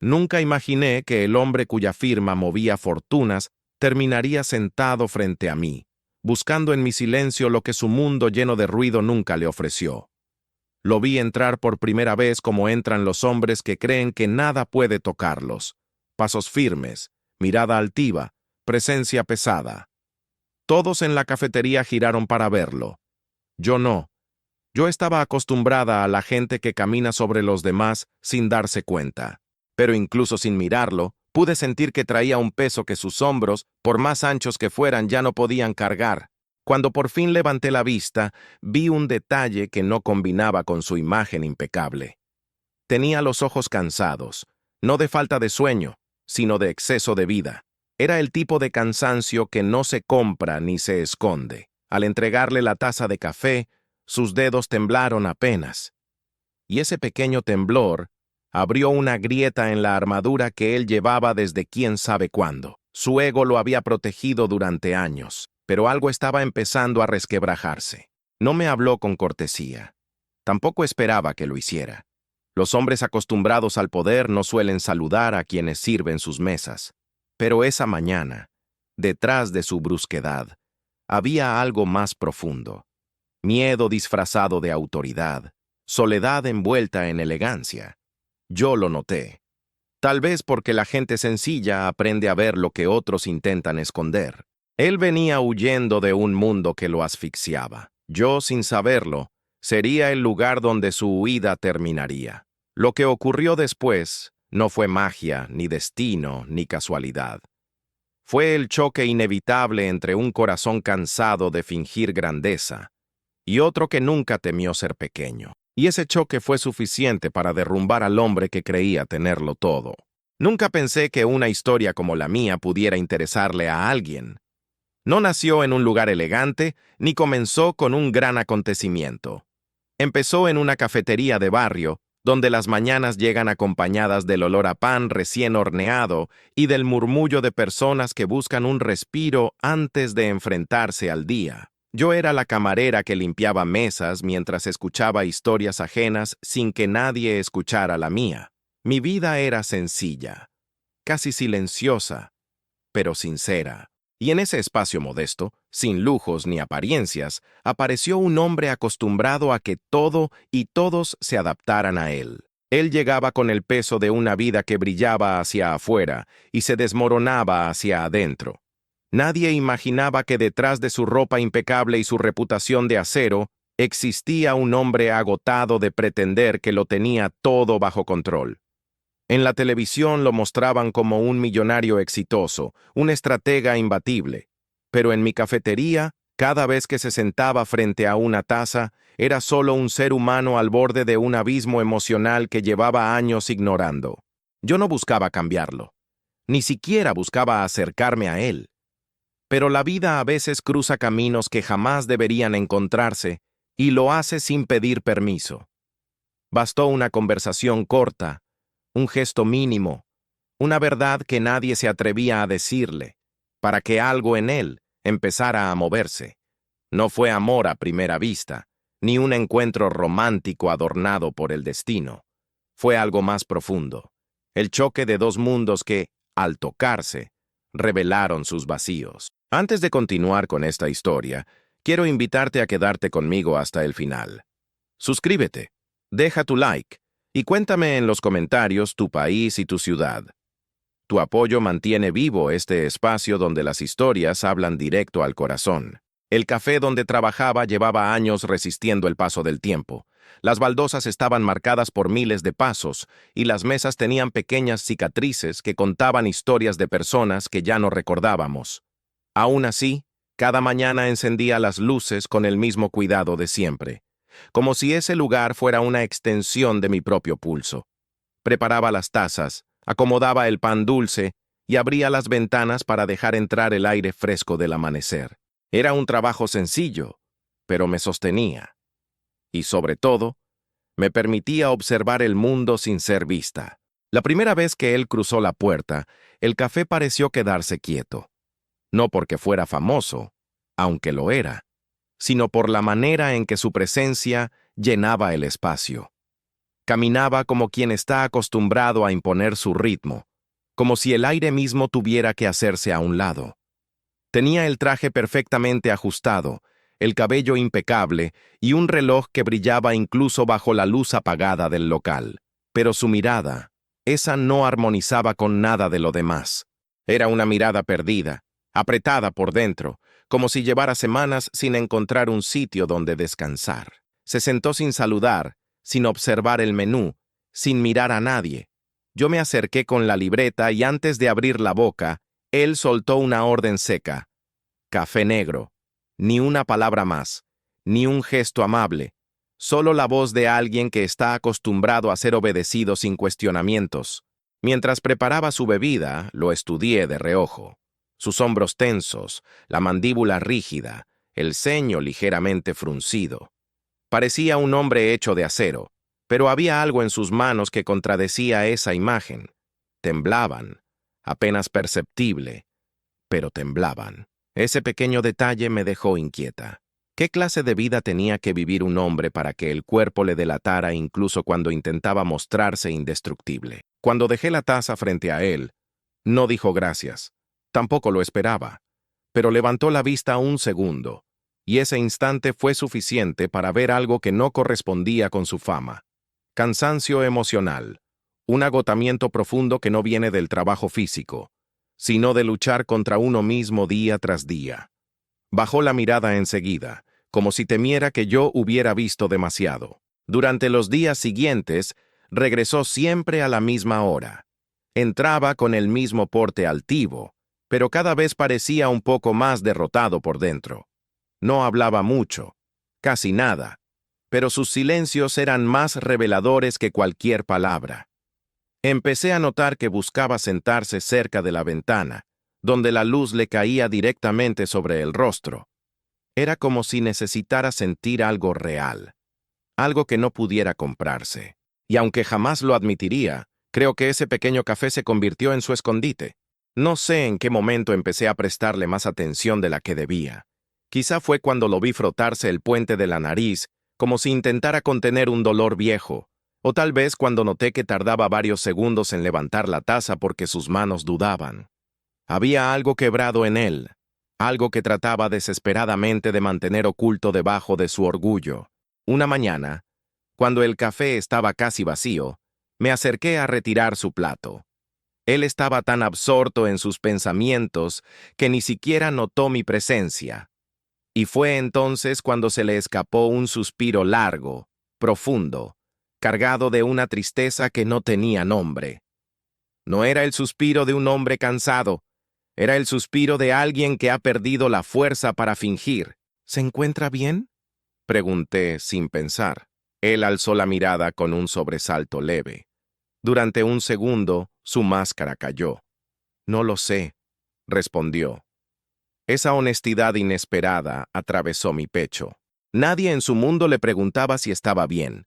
Nunca imaginé que el hombre cuya firma movía fortunas terminaría sentado frente a mí, buscando en mi silencio lo que su mundo lleno de ruido nunca le ofreció. Lo vi entrar por primera vez como entran los hombres que creen que nada puede tocarlos. Pasos firmes, mirada altiva, presencia pesada. Todos en la cafetería giraron para verlo. Yo no. Yo estaba acostumbrada a la gente que camina sobre los demás sin darse cuenta. Pero incluso sin mirarlo, pude sentir que traía un peso que sus hombros, por más anchos que fueran, ya no podían cargar. Cuando por fin levanté la vista, vi un detalle que no combinaba con su imagen impecable. Tenía los ojos cansados, no de falta de sueño, sino de exceso de vida. Era el tipo de cansancio que no se compra ni se esconde. Al entregarle la taza de café, sus dedos temblaron apenas. Y ese pequeño temblor abrió una grieta en la armadura que él llevaba desde quién sabe cuándo. Su ego lo había protegido durante años, pero algo estaba empezando a resquebrajarse. No me habló con cortesía. Tampoco esperaba que lo hiciera. Los hombres acostumbrados al poder no suelen saludar a quienes sirven sus mesas. Pero esa mañana, detrás de su brusquedad, había algo más profundo. Miedo disfrazado de autoridad, soledad envuelta en elegancia. Yo lo noté. Tal vez porque la gente sencilla aprende a ver lo que otros intentan esconder. Él venía huyendo de un mundo que lo asfixiaba. Yo, sin saberlo, sería el lugar donde su huida terminaría. Lo que ocurrió después no fue magia, ni destino, ni casualidad. Fue el choque inevitable entre un corazón cansado de fingir grandeza y otro que nunca temió ser pequeño. Y ese choque fue suficiente para derrumbar al hombre que creía tenerlo todo. Nunca pensé que una historia como la mía pudiera interesarle a alguien. No nació en un lugar elegante, ni comenzó con un gran acontecimiento. Empezó en una cafetería de barrio, donde las mañanas llegan acompañadas del olor a pan recién horneado y del murmullo de personas que buscan un respiro antes de enfrentarse al día. Yo era la camarera que limpiaba mesas mientras escuchaba historias ajenas sin que nadie escuchara la mía. Mi vida era sencilla, casi silenciosa, pero sincera. Y en ese espacio modesto, sin lujos ni apariencias, apareció un hombre acostumbrado a que todo y todos se adaptaran a él. Él llegaba con el peso de una vida que brillaba hacia afuera y se desmoronaba hacia adentro. Nadie imaginaba que detrás de su ropa impecable y su reputación de acero, existía un hombre agotado de pretender que lo tenía todo bajo control. En la televisión lo mostraban como un millonario exitoso, un estratega imbatible. Pero en mi cafetería, cada vez que se sentaba frente a una taza, era solo un ser humano al borde de un abismo emocional que llevaba años ignorando. Yo no buscaba cambiarlo. Ni siquiera buscaba acercarme a él. Pero la vida a veces cruza caminos que jamás deberían encontrarse, y lo hace sin pedir permiso. Bastó una conversación corta, un gesto mínimo, una verdad que nadie se atrevía a decirle, para que algo en él empezara a moverse. No fue amor a primera vista, ni un encuentro romántico adornado por el destino. Fue algo más profundo, el choque de dos mundos que, al tocarse, revelaron sus vacíos. Antes de continuar con esta historia, quiero invitarte a quedarte conmigo hasta el final. Suscríbete, deja tu like, y cuéntame en los comentarios tu país y tu ciudad. Tu apoyo mantiene vivo este espacio donde las historias hablan directo al corazón. El café donde trabajaba llevaba años resistiendo el paso del tiempo. Las baldosas estaban marcadas por miles de pasos, y las mesas tenían pequeñas cicatrices que contaban historias de personas que ya no recordábamos. Aún así, cada mañana encendía las luces con el mismo cuidado de siempre, como si ese lugar fuera una extensión de mi propio pulso. Preparaba las tazas, acomodaba el pan dulce y abría las ventanas para dejar entrar el aire fresco del amanecer. Era un trabajo sencillo, pero me sostenía. Y sobre todo, me permitía observar el mundo sin ser vista. La primera vez que él cruzó la puerta, el café pareció quedarse quieto. No porque fuera famoso, aunque lo era, sino por la manera en que su presencia llenaba el espacio. Caminaba como quien está acostumbrado a imponer su ritmo, como si el aire mismo tuviera que hacerse a un lado. Tenía el traje perfectamente ajustado, el cabello impecable y un reloj que brillaba incluso bajo la luz apagada del local. Pero su mirada, esa no armonizaba con nada de lo demás. Era una mirada perdida, apretada por dentro, como si llevara semanas sin encontrar un sitio donde descansar. Se sentó sin saludar, sin observar el menú, sin mirar a nadie. Yo me acerqué con la libreta y antes de abrir la boca, él soltó una orden seca. Café negro. Ni una palabra más, ni un gesto amable, solo la voz de alguien que está acostumbrado a ser obedecido sin cuestionamientos. Mientras preparaba su bebida, lo estudié de reojo. Sus hombros tensos, la mandíbula rígida, el ceño ligeramente fruncido. Parecía un hombre hecho de acero, pero había algo en sus manos que contradecía esa imagen. Temblaban, apenas perceptible, pero temblaban. Ese pequeño detalle me dejó inquieta. ¿Qué clase de vida tenía que vivir un hombre para que el cuerpo le delatara incluso cuando intentaba mostrarse indestructible? Cuando dejé la taza frente a él, no dijo gracias. Tampoco lo esperaba, pero levantó la vista un segundo, y ese instante fue suficiente para ver algo que no correspondía con su fama. Cansancio emocional, un agotamiento profundo que no viene del trabajo físico, sino de luchar contra uno mismo día tras día. Bajó la mirada enseguida, como si temiera que yo hubiera visto demasiado. Durante los días siguientes, regresó siempre a la misma hora. Entraba con el mismo porte altivo, pero cada vez parecía un poco más derrotado por dentro. No hablaba mucho, casi nada, pero sus silencios eran más reveladores que cualquier palabra. Empecé a notar que buscaba sentarse cerca de la ventana, donde la luz le caía directamente sobre el rostro. Era como si necesitara sentir algo real, algo que no pudiera comprarse. Y aunque jamás lo admitiría, creo que ese pequeño café se convirtió en su escondite. No sé en qué momento empecé a prestarle más atención de la que debía. Quizá fue cuando lo vi frotarse el puente de la nariz, como si intentara contener un dolor viejo, o tal vez cuando noté que tardaba varios segundos en levantar la taza porque sus manos dudaban. Había algo quebrado en él, algo que trataba desesperadamente de mantener oculto debajo de su orgullo. Una mañana, cuando el café estaba casi vacío, me acerqué a retirar su plato. Él estaba tan absorto en sus pensamientos que ni siquiera notó mi presencia. Y fue entonces cuando se le escapó un suspiro largo, profundo, cargado de una tristeza que no tenía nombre. No era el suspiro de un hombre cansado, era el suspiro de alguien que ha perdido la fuerza para fingir. ¿Se encuentra bien?, pregunté sin pensar. Él alzó la mirada con un sobresalto leve. Durante un segundo, su máscara cayó. No lo sé, respondió. Esa honestidad inesperada atravesó mi pecho. Nadie en su mundo le preguntaba si estaba bien.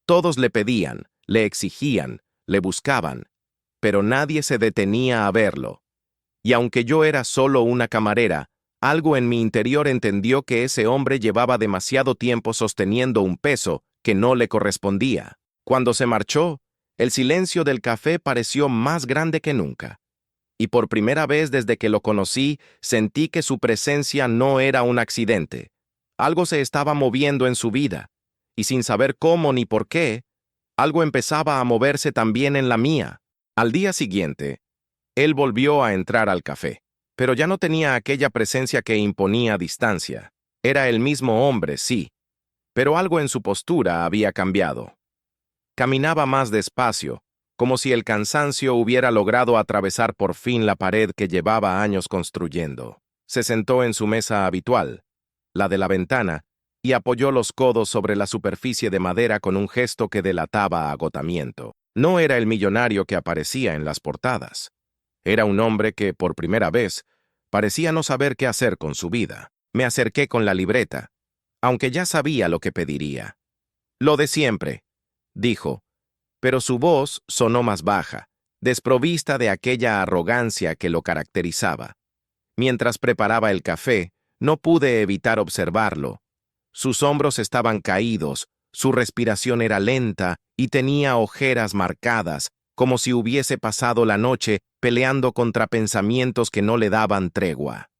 Todos le pedían, le exigían, le buscaban, pero nadie se detenía a verlo. Y aunque yo era solo una camarera, algo en mi interior entendió que ese hombre llevaba demasiado tiempo sosteniendo un peso que no le correspondía. Cuando se marchó, el silencio del café pareció más grande que nunca. Y por primera vez desde que lo conocí, sentí que su presencia no era un accidente. Algo se estaba moviendo en su vida, y sin saber cómo ni por qué, algo empezaba a moverse también en la mía. Al día siguiente, él volvió a entrar al café, pero ya no tenía aquella presencia que imponía distancia. Era el mismo hombre, sí, pero algo en su postura había cambiado. Caminaba más despacio, como si el cansancio hubiera logrado atravesar por fin la pared que llevaba años construyendo. Se sentó en su mesa habitual, la de la ventana, y apoyó los codos sobre la superficie de madera con un gesto que delataba agotamiento. No era el millonario que aparecía en las portadas. Era un hombre que, por primera vez, parecía no saber qué hacer con su vida. Me acerqué con la libreta, aunque ya sabía lo que pediría. Lo de siempre, dijo, pero su voz sonó más baja, desprovista de aquella arrogancia que lo caracterizaba. Mientras preparaba el café, no pude evitar observarlo. Sus hombros estaban caídos, Su respiración era lenta y tenía ojeras marcadas, como si hubiese pasado la noche peleando contra pensamientos que no le daban tregua.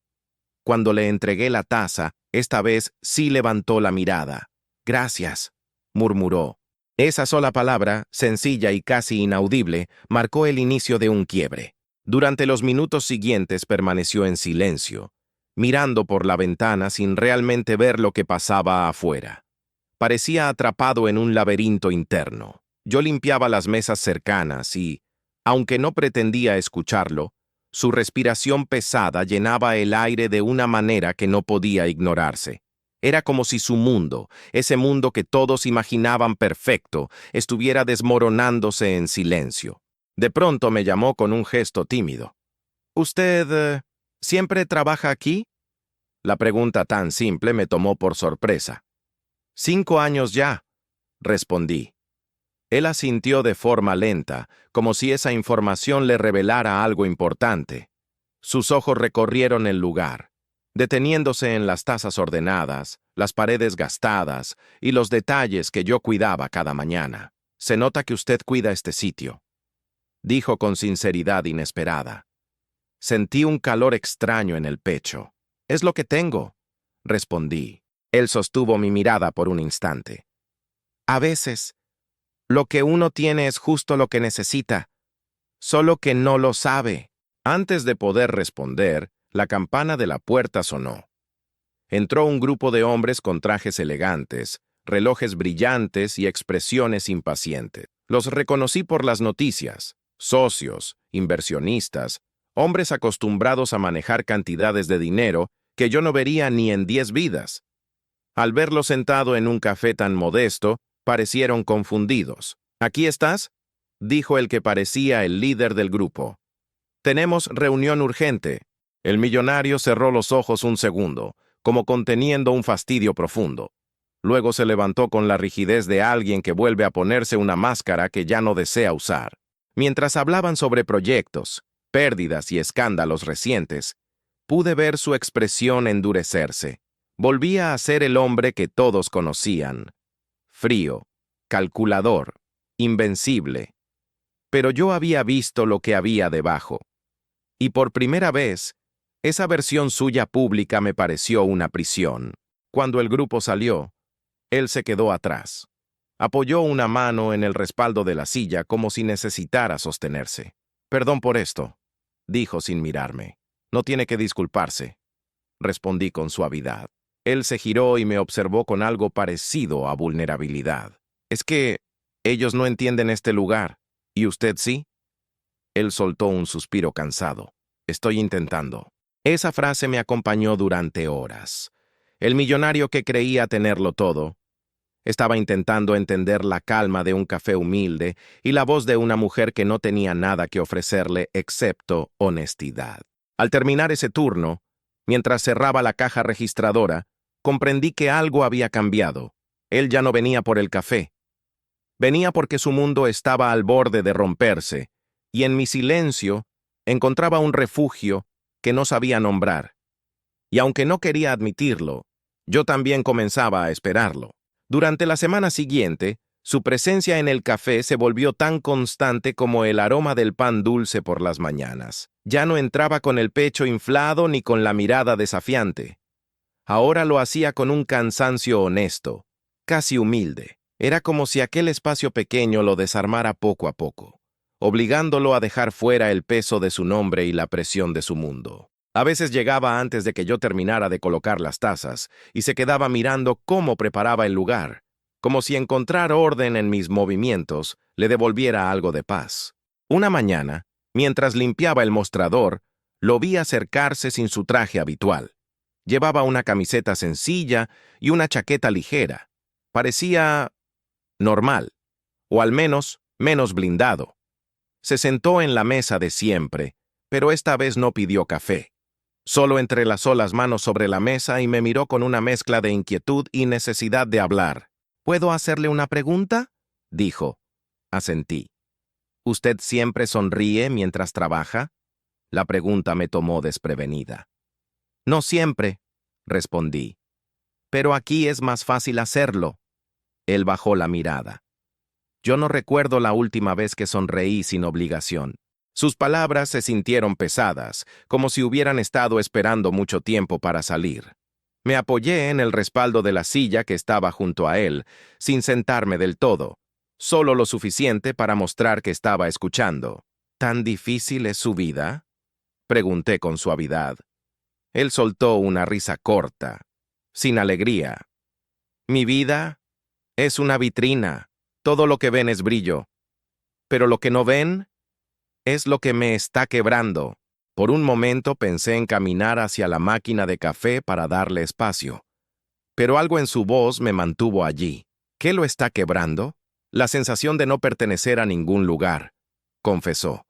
Cuando le entregué la taza, esta vez sí levantó la mirada. «Gracias», murmuró. Esa sola palabra, sencilla y casi inaudible, marcó el inicio de un quiebre. Durante los minutos siguientes permaneció en silencio, mirando por la ventana sin realmente ver lo que pasaba afuera. Parecía atrapado en un laberinto interno. Yo limpiaba las mesas cercanas y, aunque no pretendía escucharlo, su respiración pesada llenaba el aire de una manera que no podía ignorarse. Era como si su mundo, ese mundo que todos imaginaban perfecto, estuviera desmoronándose en silencio. De pronto me llamó con un gesto tímido. «¿Usted siempre trabaja aquí?» La pregunta tan simple me tomó por sorpresa. «5 años ya», respondí. Él asintió de forma lenta, como si esa información le revelara algo importante. Sus ojos recorrieron el lugar, deteniéndose en las tazas ordenadas, las paredes gastadas y los detalles que yo cuidaba cada mañana. «Se nota que usted cuida este sitio», dijo con sinceridad inesperada. Sentí un calor extraño en el pecho. «Es lo que tengo», respondí. Él sostuvo mi mirada por un instante. «A veces, lo que uno tiene es justo lo que necesita, solo que no lo sabe». Antes de poder responder, la campana de la puerta sonó. Entró un grupo de hombres con trajes elegantes, relojes brillantes y expresiones impacientes. Los reconocí por las noticias: socios, inversionistas, hombres acostumbrados a manejar cantidades de dinero que yo no vería ni en 10 vidas. Al verlo sentado en un café tan modesto, parecieron confundidos. «¿Aquí estás?», dijo el que parecía el líder del grupo. «Tenemos reunión urgente». El millonario cerró los ojos un segundo, como conteniendo un fastidio profundo. Luego se levantó con la rigidez de alguien que vuelve a ponerse una máscara que ya no desea usar. Mientras hablaban sobre proyectos, pérdidas y escándalos recientes, pude ver su expresión endurecerse. Volvía a ser el hombre que todos conocían. Frío, calculador, invencible. Pero yo había visto lo que había debajo. Y por primera vez, esa versión suya pública me pareció una prisión. Cuando el grupo salió, él se quedó atrás. Apoyó una mano en el respaldo de la silla como si necesitara sostenerse. «Perdón por esto», dijo sin mirarme. «No tiene que disculparse», respondí con suavidad. Él se giró y me observó con algo parecido a vulnerabilidad. «Es que ellos no entienden este lugar, ¿y usted sí?». Él soltó un suspiro cansado. «Estoy intentando». Esa frase me acompañó durante horas. El millonario que creía tenerlo todo estaba intentando entender la calma de un café humilde y la voz de una mujer que no tenía nada que ofrecerle excepto honestidad. Al terminar ese turno, mientras cerraba la caja registradora, comprendí que algo había cambiado. Él ya no venía por el café. Venía porque su mundo estaba al borde de romperse, y en mi silencio encontraba un refugio que no sabía nombrar. Y aunque no quería admitirlo, yo también comenzaba a esperarlo. Durante la semana siguiente, su presencia en el café se volvió tan constante como el aroma del pan dulce por las mañanas. Ya no entraba con el pecho inflado ni con la mirada desafiante. Ahora lo hacía con un cansancio honesto, casi humilde. Era como si aquel espacio pequeño lo desarmara poco a poco, obligándolo a dejar fuera el peso de su nombre y la presión de su mundo. A veces llegaba antes de que yo terminara de colocar las tazas y se quedaba mirando cómo preparaba el lugar, como si encontrar orden en mis movimientos le devolviera algo de paz. Una mañana, mientras limpiaba el mostrador, lo vi acercarse sin su traje habitual. Llevaba una camiseta sencilla y una chaqueta ligera. Parecía normal, o al menos menos blindado. Se sentó en la mesa de siempre, pero esta vez no pidió café. Solo entrelazó las manos sobre la mesa y me miró con una mezcla de inquietud y necesidad de hablar. «¿Puedo hacerle una pregunta?», dijo. Asentí. «¿Usted siempre sonríe mientras trabaja?». La pregunta me tomó desprevenida. «No siempre», respondí. «Pero aquí es más fácil hacerlo». Él bajó la mirada. Yo no recuerdo la última vez que sonreí sin obligación. Sus palabras se sintieron pesadas, como si hubieran estado esperando mucho tiempo para salir. Me apoyé en el respaldo de la silla que estaba junto a él, sin sentarme del todo, solo lo suficiente para mostrar que estaba escuchando. ¿Tan difícil es su vida?, pregunté con suavidad. Él soltó una risa corta, sin alegría. Mi vida es una vitrina. Todo lo que ven es brillo. Pero lo que no ven es lo que me está quebrando. Por un momento pensé en caminar hacia la máquina de café para darle espacio. Pero algo en su voz me mantuvo allí. ¿Qué lo está quebrando? La sensación de no pertenecer a ningún lugar, confesó.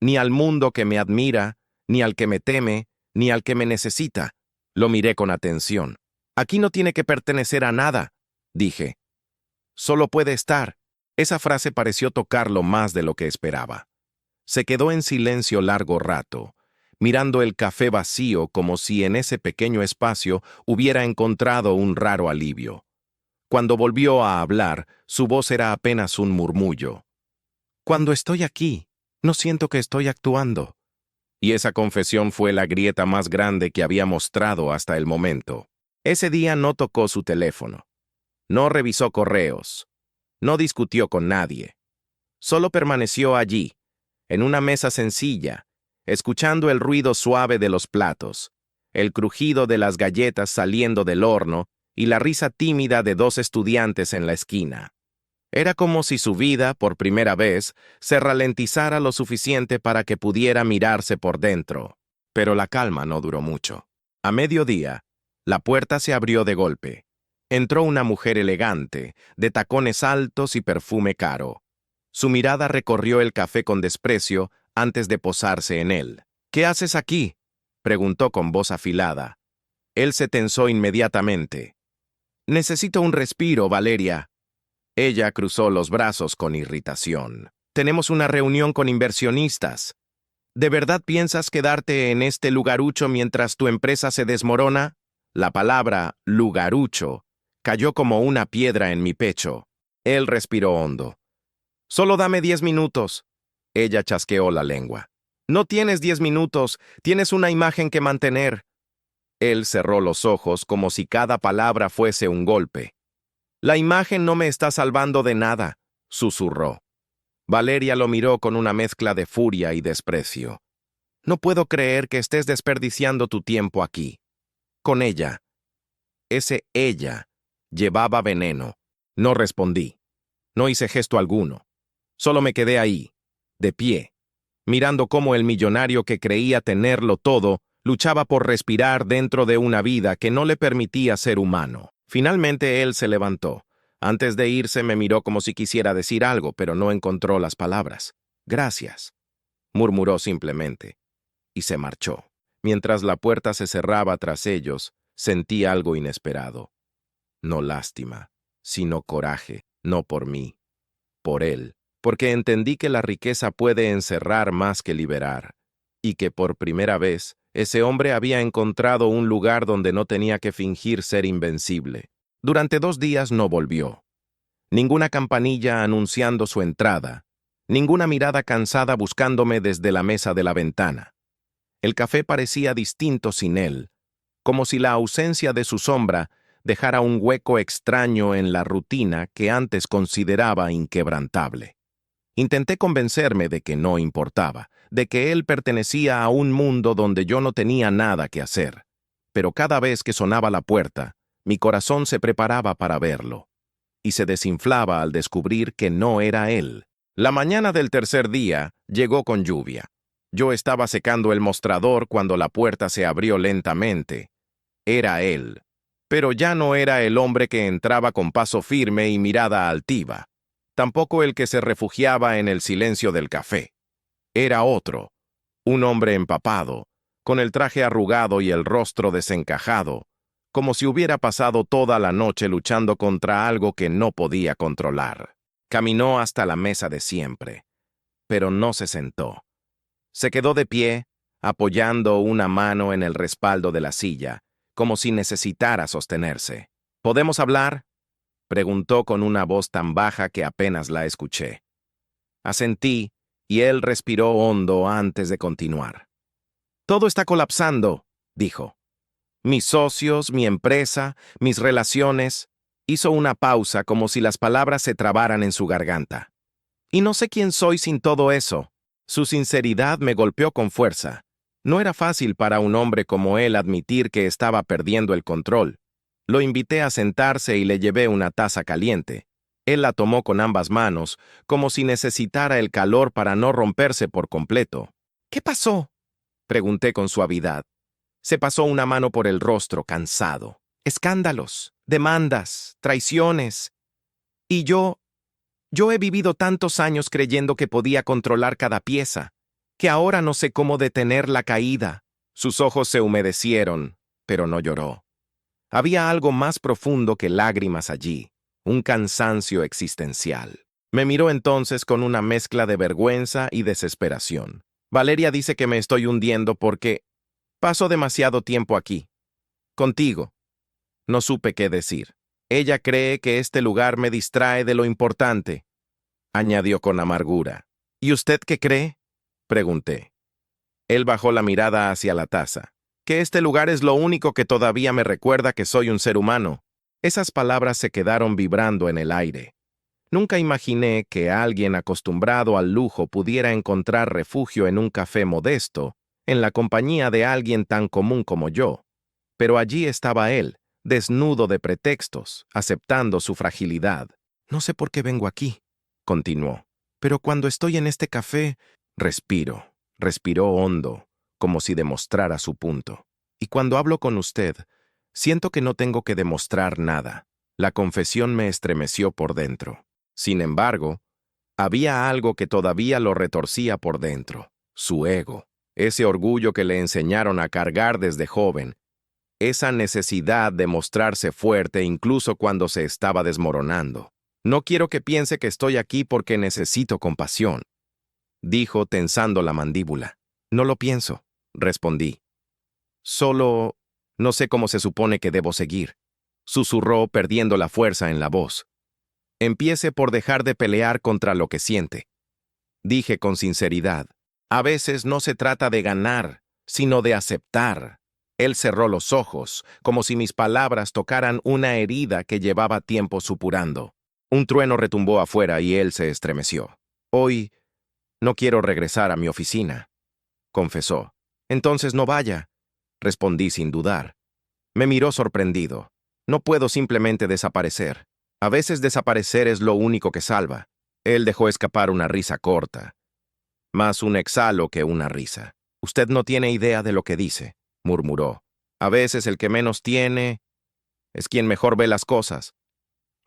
Ni al mundo que me admira, ni al que me teme, ni al que me necesita. Lo miré con atención. Aquí no tiene que pertenecer a nada, dije. Solo puede estar. Esa frase pareció tocarlo más de lo que esperaba. Se quedó en silencio largo rato, mirando el café vacío como si en ese pequeño espacio hubiera encontrado un raro alivio. Cuando volvió a hablar, su voz era apenas un murmullo. Cuando estoy aquí, no siento que estoy actuando. Y esa confesión fue la grieta más grande que había mostrado hasta el momento. Ese día no tocó su teléfono. No revisó correos. No discutió con nadie. Solo permaneció allí, en una mesa sencilla, escuchando el ruido suave de los platos, el crujido de las galletas saliendo del horno y la risa tímida de dos estudiantes en la esquina. Era como si su vida, por primera vez, se ralentizara lo suficiente para que pudiera mirarse por dentro. Pero la calma no duró mucho. A mediodía, la puerta se abrió de golpe. Entró una mujer elegante, de tacones altos y perfume caro. Su mirada recorrió el café con desprecio antes de posarse en él. ¿Qué haces aquí?, preguntó con voz afilada. Él se tensó inmediatamente. Necesito un respiro, Valeria. Ella cruzó los brazos con irritación. Tenemos una reunión con inversionistas. ¿De verdad piensas quedarte en este lugarucho mientras tu empresa se desmorona? La palabra lugarucho cayó como una piedra en mi pecho. Él respiró hondo. Solo dame 10 minutos. Ella chasqueó la lengua. No tienes 10 minutos, tienes una imagen que mantener. Él cerró los ojos como si cada palabra fuese un golpe. La imagen no me está salvando de nada, susurró. Valeria lo miró con una mezcla de furia y desprecio. No puedo creer que estés desperdiciando tu tiempo aquí. Con ella. Ese ella llevaba veneno. No respondí. No hice gesto alguno. Solo me quedé ahí, de pie, mirando cómo el millonario que creía tenerlo todo luchaba por respirar dentro de una vida que no le permitía ser humano. Finalmente él se levantó. Antes de irse me miró como si quisiera decir algo, pero no encontró las palabras. Gracias, murmuró simplemente, y se marchó. Mientras la puerta se cerraba tras ellos, sentí algo inesperado. No lástima, sino coraje, no por mí, por él, porque entendí que la riqueza puede encerrar más que liberar, y que por primera vez ese hombre había encontrado un lugar donde no tenía que fingir ser invencible. Durante 2 días no volvió. Ninguna campanilla anunciando su entrada, ninguna mirada cansada buscándome desde la mesa de la ventana. El café parecía distinto sin él, como si la ausencia de su sombra dejara un hueco extraño en la rutina que antes consideraba inquebrantable. Intenté convencerme de que no importaba, de que él pertenecía a un mundo donde yo no tenía nada que hacer. Pero cada vez que sonaba la puerta, mi corazón se preparaba para verlo, y se desinflaba al descubrir que no era él. La mañana del tercer día llegó con lluvia. Yo estaba secando el mostrador cuando la puerta se abrió lentamente. Era él, pero ya no era el hombre que entraba con paso firme y mirada altiva. Tampoco el que se refugiaba en el silencio del café. Era otro, un hombre empapado, con el traje arrugado y el rostro desencajado, como si hubiera pasado toda la noche luchando contra algo que no podía controlar. Caminó hasta la mesa de siempre, pero no se sentó. Se quedó de pie, apoyando una mano en el respaldo de la silla, como si necesitara sostenerse. ¿Podemos hablar?, Preguntó con una voz tan baja que apenas la escuché. Asentí, y él respiró hondo antes de continuar. Todo está colapsando, dijo. Mis socios, mi empresa, mis relaciones. Hizo una pausa como si las palabras se trabaran en su garganta. Y no sé quién soy sin todo eso. Su sinceridad me golpeó con fuerza. No era fácil para un hombre como él admitir que estaba perdiendo el control. Lo invité a sentarse y le llevé una taza caliente. Él la tomó con ambas manos, como si necesitara el calor para no romperse por completo. ¿Qué pasó?, pregunté con suavidad. Se pasó una mano por el rostro, cansado. Escándalos, demandas, traiciones. Y yo he vivido tantos años creyendo que podía controlar cada pieza, que ahora no sé cómo detener la caída. Sus ojos se humedecieron, pero no lloró. Había algo más profundo que lágrimas allí, un cansancio existencial. Me miró entonces con una mezcla de vergüenza y desesperación. Valeria dice que me estoy hundiendo porque paso demasiado tiempo aquí. Contigo. No supe qué decir. Ella cree que este lugar me distrae de lo importante, añadió con amargura. ¿Y usted qué cree?, pregunté. Él bajó la mirada hacia la taza. Que este lugar es lo único que todavía me recuerda que soy un ser humano. Esas palabras se quedaron vibrando en el aire. Nunca imaginé que alguien acostumbrado al lujo pudiera encontrar refugio en un café modesto, en la compañía de alguien tan común como yo. Pero allí estaba él, desnudo de pretextos, aceptando su fragilidad. No sé por qué vengo aquí, continuó. Pero cuando estoy en este café, respiró hondo, como si demostrara su punto. Y cuando hablo con usted, siento que no tengo que demostrar nada. La confesión me estremeció por dentro. Sin embargo, había algo que todavía lo retorcía por dentro, su ego, ese orgullo que le enseñaron a cargar desde joven, esa necesidad de mostrarse fuerte incluso cuando se estaba desmoronando. No quiero que piense que estoy aquí porque necesito compasión, dijo tensando la mandíbula. No lo pienso, respondí. Solo no sé cómo se supone que debo seguir, susurró perdiendo la fuerza en la voz. Empiece por dejar de pelear contra lo que siente. Dije con sinceridad. A veces no se trata de ganar, sino de aceptar. Él cerró los ojos, como si mis palabras tocaran una herida que llevaba tiempo supurando. Un trueno retumbó afuera y él se estremeció. Hoy no quiero regresar a mi oficina, confesó. Entonces no vaya, respondí sin dudar. Me miró sorprendido. No puedo simplemente desaparecer. A veces desaparecer es lo único que salva. Él dejó escapar una risa corta. Más un exhalo que una risa. Usted no tiene idea de lo que dice, murmuró. A veces el que menos tiene es quien mejor ve las cosas,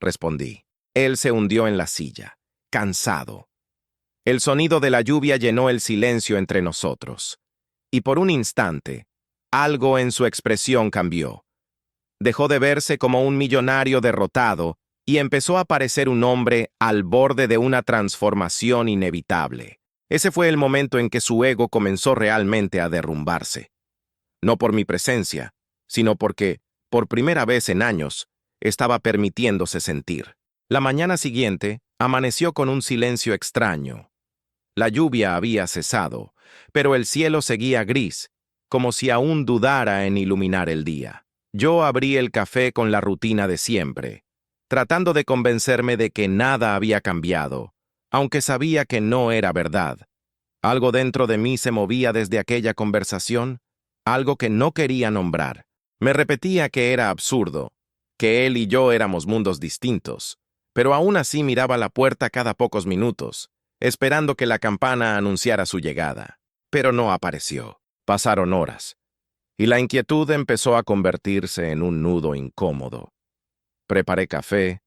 respondí. Él se hundió en la silla, cansado. El sonido de la lluvia llenó el silencio entre nosotros. Y por un instante, algo en su expresión cambió. Dejó de verse como un millonario derrotado y empezó a parecer un hombre al borde de una transformación inevitable. Ese fue el momento en que su ego comenzó realmente a derrumbarse. No por mi presencia, sino porque, por primera vez en años, estaba permitiéndose sentir. La mañana siguiente, amaneció con un silencio extraño. La lluvia había cesado, pero el cielo seguía gris, como si aún dudara en iluminar el día. Yo abrí el café con la rutina de siempre, tratando de convencerme de que nada había cambiado, aunque sabía que no era verdad. Algo dentro de mí se movía desde aquella conversación, algo que no quería nombrar. Me repetía que era absurdo, que él y yo éramos mundos distintos, pero aún así miraba la puerta cada pocos minutos, esperando que la campana anunciara su llegada. Pero no apareció. Pasaron horas, y la inquietud empezó a convertirse en un nudo incómodo. Preparé café,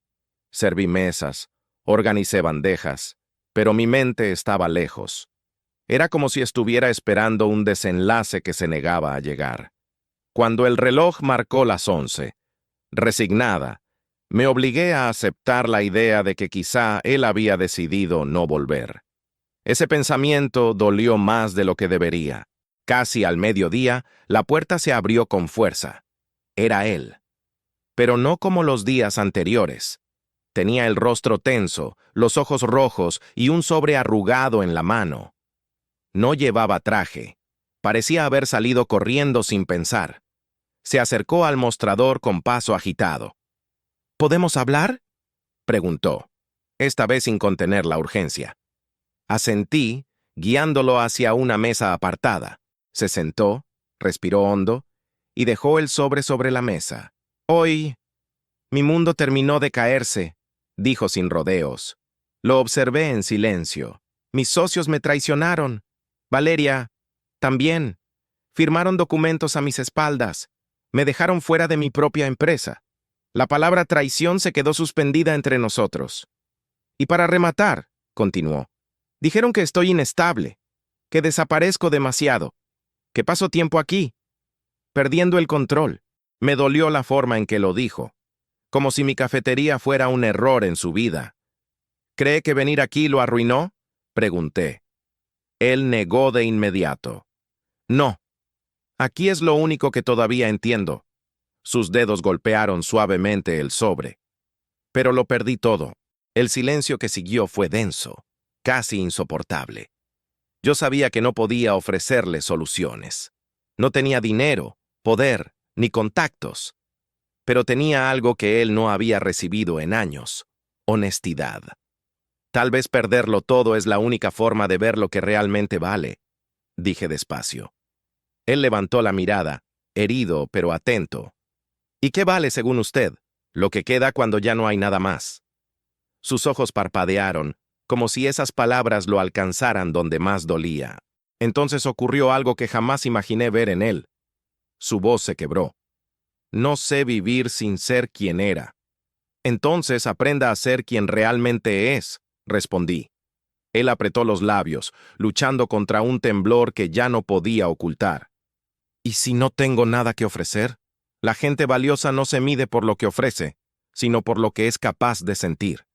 serví mesas, organicé bandejas, pero mi mente estaba lejos. Era como si estuviera esperando un desenlace que se negaba a llegar. Cuando el reloj marcó las 11, resignada, me obligué a aceptar la idea de que quizá él había decidido no volver. Ese pensamiento dolió más de lo que debería. Casi al mediodía, la puerta se abrió con fuerza. Era él. Pero no como los días anteriores. Tenía el rostro tenso, los ojos rojos y un sobre arrugado en la mano. No llevaba traje. Parecía haber salido corriendo sin pensar. Se acercó al mostrador con paso agitado. ¿Podemos hablar?, preguntó, esta vez sin contener la urgencia. Asentí, guiándolo hacia una mesa apartada. Se sentó, respiró hondo y dejó el sobre la mesa. Hoy, mi mundo terminó de caerse, dijo sin rodeos. Lo observé en silencio. Mis socios me traicionaron. Valeria, también. Firmaron documentos a mis espaldas. Me dejaron fuera de mi propia empresa. La palabra traición se quedó suspendida entre nosotros. Y para rematar, continuó, dijeron que estoy inestable, que desaparezco demasiado, que paso tiempo aquí, perdiendo el control. Me dolió la forma en que lo dijo, como si mi cafetería fuera un error en su vida. ¿Cree que venir aquí lo arruinó?, pregunté. Él negó de inmediato. No. Aquí es lo único que todavía entiendo. Sus dedos golpearon suavemente el sobre. Pero lo perdí todo. El silencio que siguió fue denso, casi insoportable. Yo sabía que no podía ofrecerle soluciones. No tenía dinero, poder, ni contactos. Pero tenía algo que él no había recibido en años: honestidad. Tal vez perderlo todo es la única forma de ver lo que realmente vale, dije despacio. Él levantó la mirada, herido pero atento. ¿Y qué vale según usted? Lo que queda cuando ya no hay nada más. Sus ojos parpadearon, como si esas palabras lo alcanzaran donde más dolía. Entonces ocurrió algo que jamás imaginé ver en él. Su voz se quebró. No sé vivir sin ser quien era. Entonces aprenda a ser quien realmente es, respondí. Él apretó los labios, luchando contra un temblor que ya no podía ocultar. ¿Y si no tengo nada que ofrecer? La gente valiosa no se mide por lo que ofrece, sino por lo que es capaz de sentir.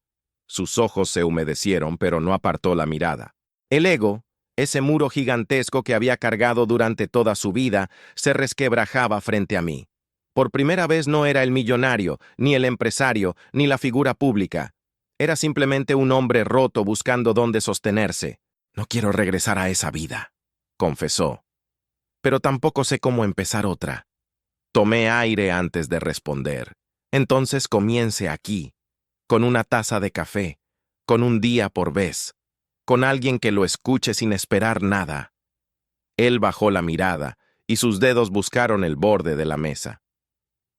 Sus ojos se humedecieron, pero no apartó la mirada. El ego, ese muro gigantesco que había cargado durante toda su vida, se resquebrajaba frente a mí. Por primera vez no era el millonario, ni el empresario, ni la figura pública. Era simplemente un hombre roto buscando dónde sostenerse. No quiero regresar a esa vida, confesó. Pero tampoco sé cómo empezar otra. Tomé aire antes de responder. Entonces comience aquí, con una taza de café, con un día por vez, con alguien que lo escuche sin esperar nada. Él bajó la mirada y sus dedos buscaron el borde de la mesa.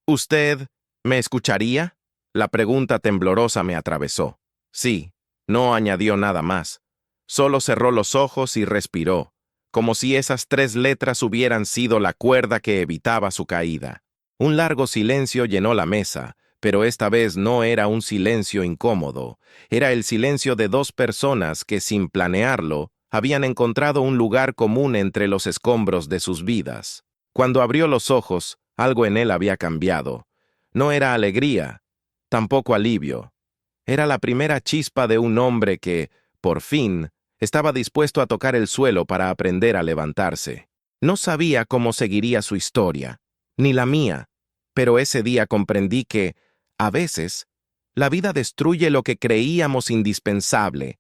¿Usted me escucharía? La pregunta temblorosa me atravesó. Sí, no añadió nada más. Solo cerró los ojos y respiró, como si esas 3 letras hubieran sido la cuerda que evitaba su caída. Un largo silencio llenó la mesa, pero esta vez no era un silencio incómodo. Era el silencio de 2 personas que, sin planearlo, habían encontrado un lugar común entre los escombros de sus vidas. Cuando abrió los ojos, algo en él había cambiado. No era alegría, tampoco alivio. Era la primera chispa de un hombre que, por fin, estaba dispuesto a tocar el suelo para aprender a levantarse. No sabía cómo seguiría su historia, ni la mía, pero ese día comprendí que, a veces, la vida destruye lo que creíamos indispensable,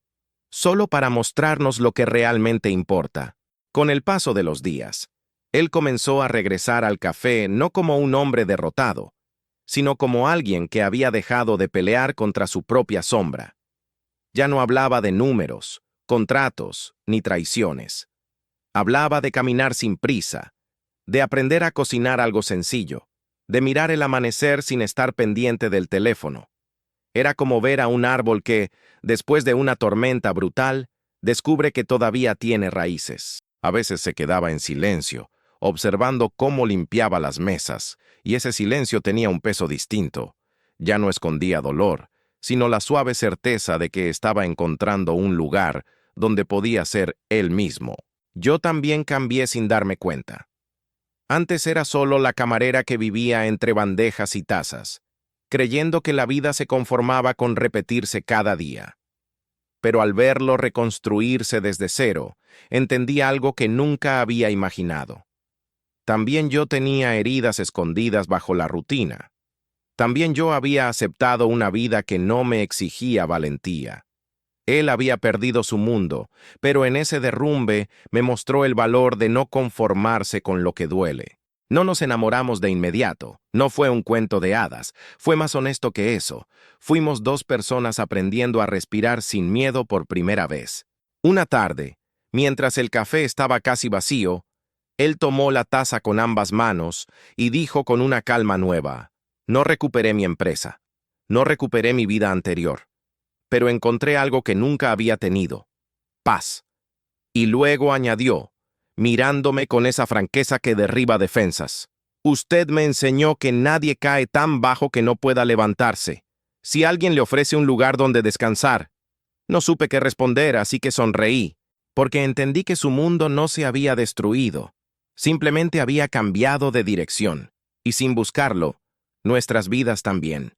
solo para mostrarnos lo que realmente importa. Con el paso de los días, él comenzó a regresar al café no como un hombre derrotado, sino como alguien que había dejado de pelear contra su propia sombra. Ya no hablaba de números, contratos, ni traiciones. Hablaba de caminar sin prisa, de aprender a cocinar algo sencillo, de mirar el amanecer sin estar pendiente del teléfono. Era como ver a un árbol que, después de una tormenta brutal, descubre que todavía tiene raíces. A veces se quedaba en silencio, observando cómo limpiaba las mesas, y ese silencio tenía un peso distinto. Ya no escondía dolor, sino la suave certeza de que estaba encontrando un lugar donde podía ser él mismo. Yo también cambié sin darme cuenta. Antes era solo la camarera que vivía entre bandejas y tazas, creyendo que la vida se conformaba con repetirse cada día. Pero al verlo reconstruirse desde cero, entendí algo que nunca había imaginado. También yo tenía heridas escondidas bajo la rutina. También yo había aceptado una vida que no me exigía valentía. Él había perdido su mundo, pero en ese derrumbe me mostró el valor de no conformarse con lo que duele. No nos enamoramos de inmediato, no fue un cuento de hadas, fue más honesto que eso. Fuimos dos personas aprendiendo a respirar sin miedo por primera vez. Una tarde, mientras el café estaba casi vacío, él tomó la taza con ambas manos y dijo con una calma nueva: no recuperé mi empresa, no recuperé mi vida anterior, pero encontré algo que nunca había tenido: paz. Y luego añadió, mirándome con esa franqueza que derriba defensas: usted me enseñó que nadie cae tan bajo que no pueda levantarse. Si alguien le ofrece un lugar donde descansar. No supe qué responder, así que sonreí, porque entendí que su mundo no se había destruido, simplemente había cambiado de dirección, y sin buscarlo, nuestras vidas también.